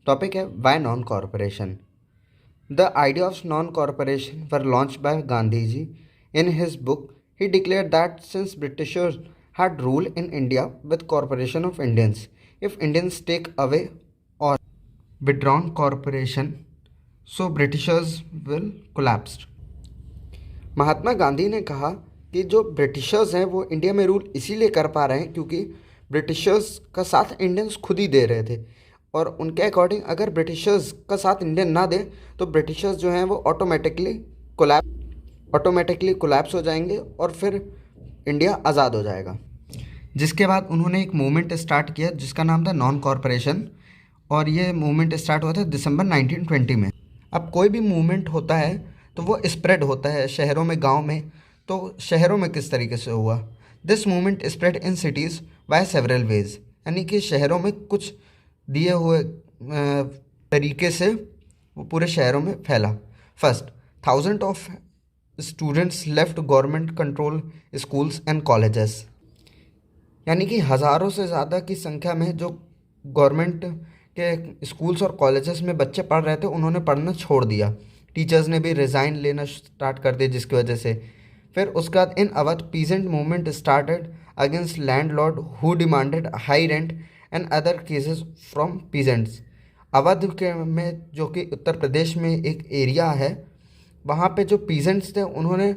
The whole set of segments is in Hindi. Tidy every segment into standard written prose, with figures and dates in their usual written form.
टॉपिक है why non cooperation. The idea of non cooperation were launched by Gandhi ji in his book. He declared that since Britishers had rule in India with corporation of Indians, if Indians take away or withdrawn corporation, so Britishers will collapse। Mahatma Gandhi ने कहा कि जो ब्रिटिशर्स हैं वो इंडिया में रूल इसीलिए कर पा रहे हैं क्योंकि ब्रिटिशर्स का साथ इंडियंस खुद ही दे रहे थे, और उनके अकॉर्डिंग अगर ब्रिटिशर्स का साथ इंडियन ना दे तो ब्रिटिशर्स जो हैं वो ऑटोमेटिकली कोलैप्स हो जाएंगे और फिर इंडिया आज़ाद हो जाएगा। जिसके बाद उन्होंने एक मूवमेंट स्टार्ट किया जिसका नाम था नॉन कॉरपोरेशन, और ये मूवमेंट स्टार्ट हुआ था दिसंबर 1920 में। अब कोई भी मूवमेंट होता है तो वो स्प्रेड होता है शहरों में, गांव में। तो शहरों में किस तरीके से हुआ? This movement spread in cities by several ways, यानी कि शहरों में कुछ दिए हुए तरीके से वो पूरे शहरों में फैला। First, thousand of students left government control schools and colleges, यानी कि हज़ारों से ज़्यादा की संख्या में जो गवर्नमेंट के स्कूल्स और कॉलेजेस में बच्चे पढ़ रहे थे उन्होंने पढ़ना छोड़ दिया। टीचर्स ने भी रिज़ाइन लेना स्टार्ट कर दिया जिसकी वजह से। फिर उसके बाद in Awadh peasant movement started against landlord who demanded high rent and other cases from peasants. Awadh के में, जो कि उत्तर प्रदेश में एक एरिया है, वहाँ पे जो पीजेंट्स थे उन्होंने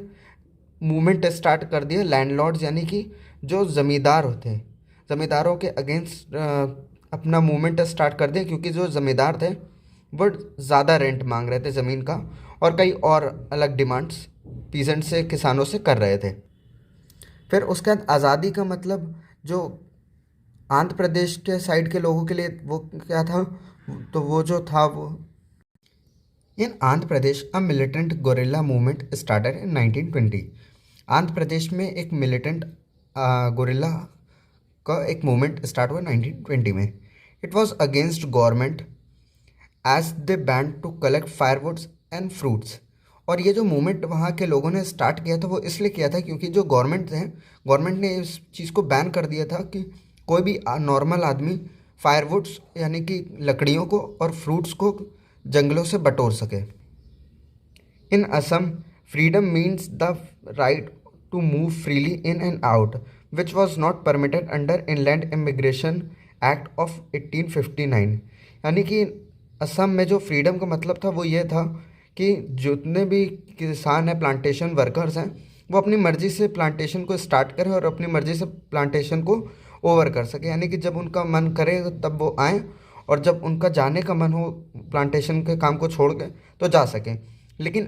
मूवमेंट स्टार्ट कर दिया लैंडलॉर्ड्स, यानी कि जो ज़मींदार होते, ज़मींदारों के अगेंस्ट अपना मूवमेंट स्टार्ट कर दिया क्योंकि जो ज़मींदार थे वो ज़्यादा रेंट मांग रहे थे ज़मीन का, और कई और अलग डिमांड्स पीजेंट से, किसानों से कर रहे थे। फिर उसके बाद आज़ादी का मतलब जो आंध्र प्रदेश के साइड के लोगों के लिए वो क्या था, तो वो जो था वो in Andhra Pradesh a militant guerrilla movement started in 1920। Andhra Pradesh में एक मिलिटेंट गोरिल्ला का एक मूवमेंट स्टार्ट हुआ 1920 में। It was against government as they ban to collect firewoods and fruits. और ये जो मूवमेंट वहाँ के लोगों ने स्टार्ट किया था वो इसलिए किया था क्योंकि जो गवर्नमेंट ने इस चीज़ को बैन कर दिया था कि कोई भी नॉर्मल आदमी फायरवुड्स यानी कि लकड़ियों को और फ्रूट्स को जंगलों से बटोर सके। In Assam freedom means the right to move freely in and out, which was not permitted under Inland Immigration Act of 1859। यानी कि असम में जो फ्रीडम का मतलब था वो ये था कि जितने भी किसान हैं, प्लांटेशन वर्कर्स हैं, वो अपनी मर्ज़ी से प्लांटेशन को स्टार्ट करें और अपनी मर्ज़ी से प्लांटेशन को ओवर कर सके, यानी कि जब उनका मन करे तब वो आएँ और जब उनका जाने का मन हो प्लांटेशन के काम को छोड़ के तो जा सकें। लेकिन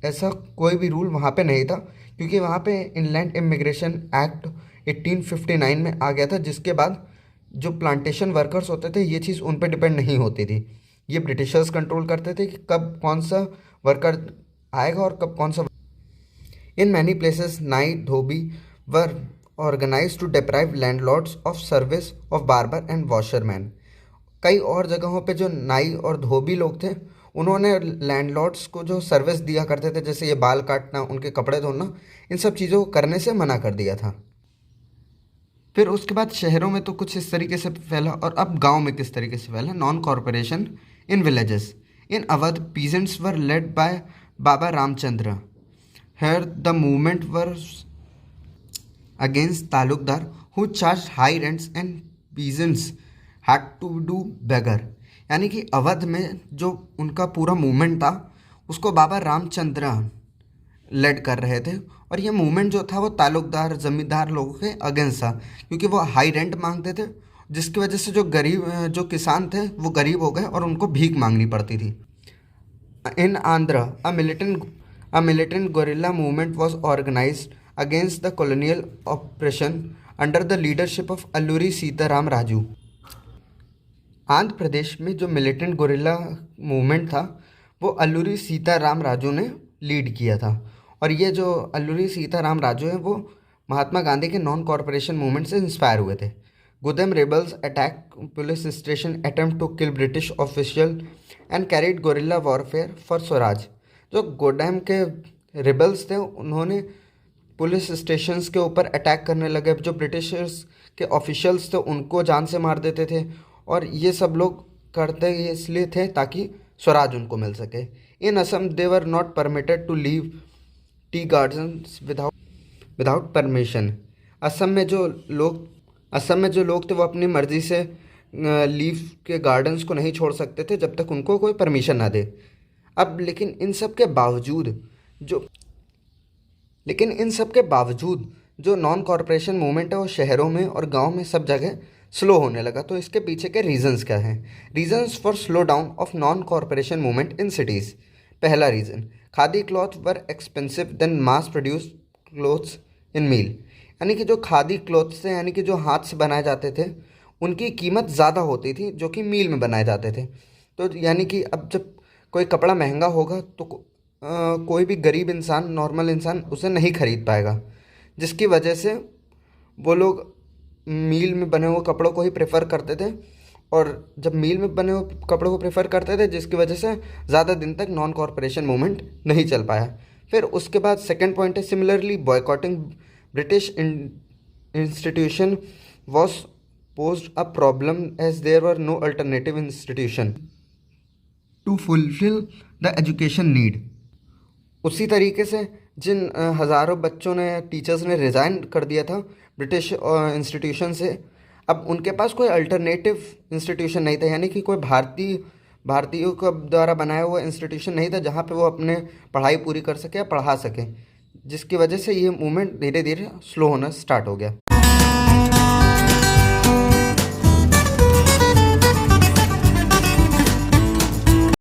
ऐसा कोई भी रूल वहाँ पे नहीं था क्योंकि वहाँ पे इनलैंड इमिग्रेशन एक्ट 1859 में आ गया था, जिसके बाद जो प्लांटेशन वर्कर्स होते थे ये चीज़ उन पे डिपेंड नहीं होती थी। ये ब्रिटिशर्स कंट्रोल करते थे कि कब कौन सा वर्कर आएगा और कब कौन सा। इन many places nai dhobi were organise to deprive landlords of service of barber and washerman. कई और जगहों पे जो नाई और धोबी लोग थे उन्होंने लैंडलॉर्ड्स को जो सर्विस दिया करते थे, जैसे ये बाल काटना, उनके कपड़े धोना, इन सब चीज़ों को करने से मना कर दिया था। फिर उसके बाद शहरों में तो कुछ इस तरीके से फैला, और अब गांव में किस तरीके से फैला। Non corporation in villages. In Awadh peasants were led by Baba Ramchandra. Here the movement were against talukdar who charge high rents and peasants had to do begar. यानी कि अवध में जो उनका पूरा मूवमेंट था उसको बाबा रामचंद्र लेड कर रहे थे, और ये मूवमेंट जो था वो तालुकदार, ज़मींदार लोगों के अगेंस्ट था क्योंकि वो हाई रेंट मांगते थे, जिसकी वजह से जो किसान थे वो गरीब हो गए और उनको भीख मांगनी पड़ती थी। In Andhra a militant guerrilla movement was organised against the colonial operation under the leadership of Alluri Sitaram Raju. Andhra Pradesh में जो मिलिटेंट गोरिल्ला मूवमेंट था वो अल्लूरी सीताराम राजू ने लीड किया था, और ये जो अल्लूरी सीताराम राजू हैं वो महात्मा गांधी के नॉन कॉरपोरेशन मूवमेंट से इंस्पायर हुए थे। Gudem rebels attack police station, attempt to kill British official and carried guerrilla warfare for swaraj. जो गोडेम के रेबल्स थे उन्होंने पुलिस स्टेशंस के ऊपर अटैक करने लगे, जो ब्रिटिशर्स के ऑफिशियल्स थे उनको जान से मार देते थे, और ये सब लोग करते ये इसलिए थे ताकि स्वराज उनको मिल सके। In Assam they were not permitted to leave tea gardens without permission. Assam में जो लोग असम में जो लोग थे वो अपनी मर्ज़ी से लीव के गार्डन्स को नहीं छोड़ सकते थे जब तक उनको कोई परमिशन ना दे। अब जो लेकिन इन सब के बावजूद जो नॉन कॉरपोरेशन मूवमेंट है वो शहरों में और गांव में सब जगह स्लो होने लगा। तो इसके पीछे के रीजंस क्या हैं? Reasons for slow down of non corporation movement in cities. पहला reason, khadi cloth were expensive than mass produce clothes in mill. यानी कि जो खादी क्लॉथ्स थे, यानी कि जो हाथ से बनाए जाते थे, उनकी कीमत ज़्यादा होती थी जो कि मील में बनाए जाते थे। तो यानी कि अब जब कोई कपड़ा महंगा होगा तो कोई भी गरीब इंसान, नॉर्मल इंसान उसे नहीं खरीद पाएगा, जिसकी वजह से वो लोग मील में बने हुए कपड़ों को ही प्रेफर करते थे। और जब मील में बने हुए कपड़ों को प्रेफर करते थे, जिसकी वजह से ज़्यादा दिन तक नॉन कॉरपोरेशन मूवमेंट नहीं चल पाया। फिर उसके बाद सेकंड पॉइंट है, similarly boycotting British institution was posed a problem as there were no alternative institution to fulfill the education need। उसी तरीके से जिन हज़ारों बच्चों ने, टीचर्स ने रिज़ाइन कर दिया था ब्रिटिश इंस्टीट्यूशन से, अब उनके पास कोई अल्टरनेटिव इंस्टीट्यूशन नहीं था, यानी कि कोई भारतीयों के द्वारा बनाया हुआ इंस्टीट्यूशन नहीं था जहाँ पे वो अपने पढ़ाई पूरी कर सके या पढ़ा सके, जिसकी वजह से ये मूवमेंट धीरे धीरे स्लो होना स्टार्ट हो गया।